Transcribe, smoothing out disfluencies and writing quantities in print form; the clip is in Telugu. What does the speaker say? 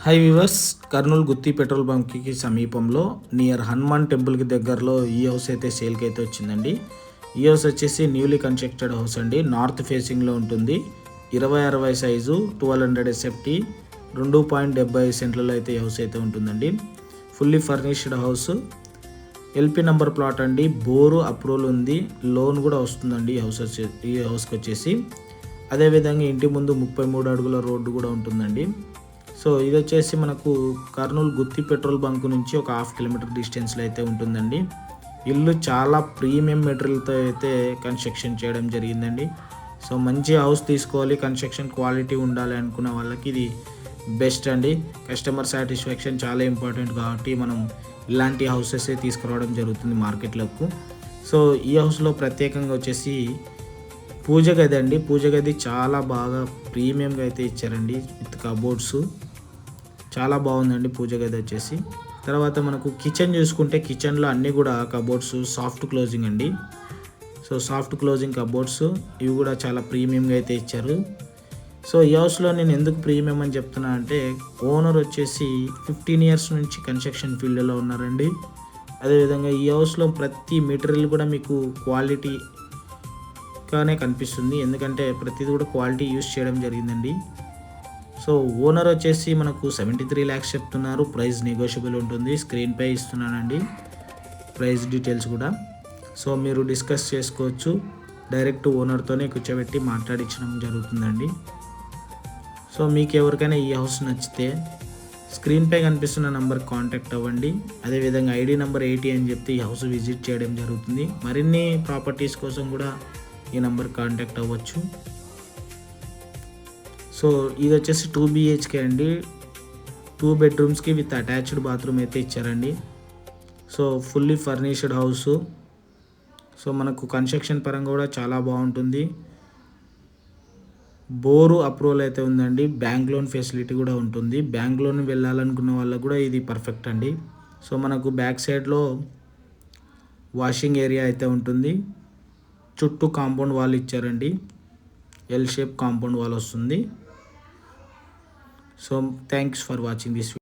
హై వివర్స్, కర్నూలు గుత్తి పెట్రోల్ బంక్కి సమీపంలో నియర్ హనుమాన్ టెంపుల్కి దగ్గరలో ఈ హౌస్ అయితే సేల్కి అయితే వచ్చిందండి. ఈ హౌస్ వచ్చేసి న్యూలీ కన్స్ట్రక్టెడ్ హౌస్ అండి. నార్త్ ఫేసింగ్లో ఉంటుంది. 20-60 సైజు, 1200 ఎస్ఎఫ్టీ, 2.75 సెంట్లలో అయితే ఈ హౌస్ అయితే ఉంటుందండి. Fully furnished house, LP number plot అండి. బోరు అప్రూవల్ ఉంది, లోన్ కూడా వస్తుందండి ఈ హౌస్కి వచ్చేసి. అదేవిధంగా ఇంటి ముందు 33 అడుగుల రోడ్డు కూడా ఉంటుందండి. సో ఇది వచ్చేసి మనకు కర్నూలు గుత్తి పెట్రోల్ బంక్ నుంచి ఒక 1/2 కిలోమీటర్ డిస్టెన్స్లో అయితే ఉంటుందండి. ఇల్లు చాలా ప్రీమియం మెటీరియల్తో అయితే కన్స్ట్రక్షన్ చేయడం జరిగిందండి. సో మంచి హౌస్ తీసుకోవాలి, కన్స్ట్రక్షన్ క్వాలిటీ ఉండాలి అనుకున్న వాళ్ళకి ఇది బెస్ట్ అండి. కస్టమర్ సాటిస్ఫాక్షన్ చాలా ఇంపార్టెంట్ కాబట్టి మనం ఇలాంటి హౌసెస్ తీసుకురావడం జరుగుతుంది మార్కెట్లోకి. సో ఈ హౌస్లో ప్రత్యేకంగా వచ్చేసి పూజ గది అండి. పూజ గది చాలా బాగా ప్రీమియంగా అయితే ఇచ్చారండి విత్ కబోర్డ్స్. చాలా బాగుందండి పూజ గది వచ్చేసి. తర్వాత మనకు కిచెన్ చూసుకుంటే కిచెన్లో అన్నీ కూడా కబోర్డ్స్ సాఫ్ట్ క్లోజింగ్ అండి. సో సాఫ్ట్ క్లోజింగ్ కబోర్డ్స్ ఇవి కూడా చాలా ప్రీమియంగా అయితే ఇచ్చారు. సో ఈ హౌస్లో నేను ఎందుకు ప్రీమియం అని చెప్తున్నా అంటే ఓనర్ వచ్చేసి 15 ఇయర్స్ నుంచి కన్స్ట్రక్షన్ ఫీల్డ్లో ఉన్నారండి. అదేవిధంగా ఈ హౌస్లో ప్రతి మెటీరియల్ కూడా మీకు క్వాలిటీగానే కనిపిస్తుంది, ఎందుకంటే ప్రతిదీ కూడా క్వాలిటీ యూస్ చేయడం జరిగిందండి. సో ఓనర్ వచ్చేసి మనకు 73 lakhs చెప్తున్నారు. ప్రైస్ నెగోషియబుల్ ఉంటుంది. స్క్రీన్పై ఇస్తున్నానండి ప్రైస్ డీటెయిల్స్ కూడా. సో మీరు డిస్కస్ చేసుకోవచ్చు. డైరెక్ట్ ఓనర్తోనే కూర్చోబెట్టి మాట్లాడించడం జరుగుతుందండి. సో మీకు ఎవరికైనా ఈ హౌస్ నచ్చితే స్క్రీన్పై కనిపిస్తున్న నెంబర్కి కాంటాక్ట్ అవ్వండి. అదేవిధంగా ఐడి నెంబర్ 80 అని చెప్తే ఈ హౌస్ విజిట్ చేయడం జరుగుతుంది. మరిన్ని ప్రాపర్టీస్ కోసం కూడా ఈ నెంబర్కి కాంటాక్ట్ అవ్వచ్చు. సో ఇది వచ్చేసి 2 BHK అండి. 2 బెడ్రూమ్స్కి విత్ అటాచ్డ్ బాత్రూమ్ అయితే ఇచ్చారండి. So fully furnished house. So మనకు కన్స్ట్రక్షన్ పరంగా కూడా చాలా బాగుంటుంది. బోరు అప్రూవల్ అయితే ఉందండి. బ్యాంక్ లోన్ ఫెసిలిటీ కూడా ఉంటుంది. బ్యాంక్ లోన్ వెళ్ళాలనుకున్న వాళ్ళకు కూడా ఇది పర్ఫెక్ట్ అండి. సో మనకు బ్యాక్ సైడ్లో వాషింగ్ ఏరియా అయితే ఉంటుంది. చుట్టూ కాంపౌండ్ వాల్ ఇచ్చారండి. ఎల్ షేప్ కాంపౌండ్ వాల్ వస్తుంది. So thanks for watching this video.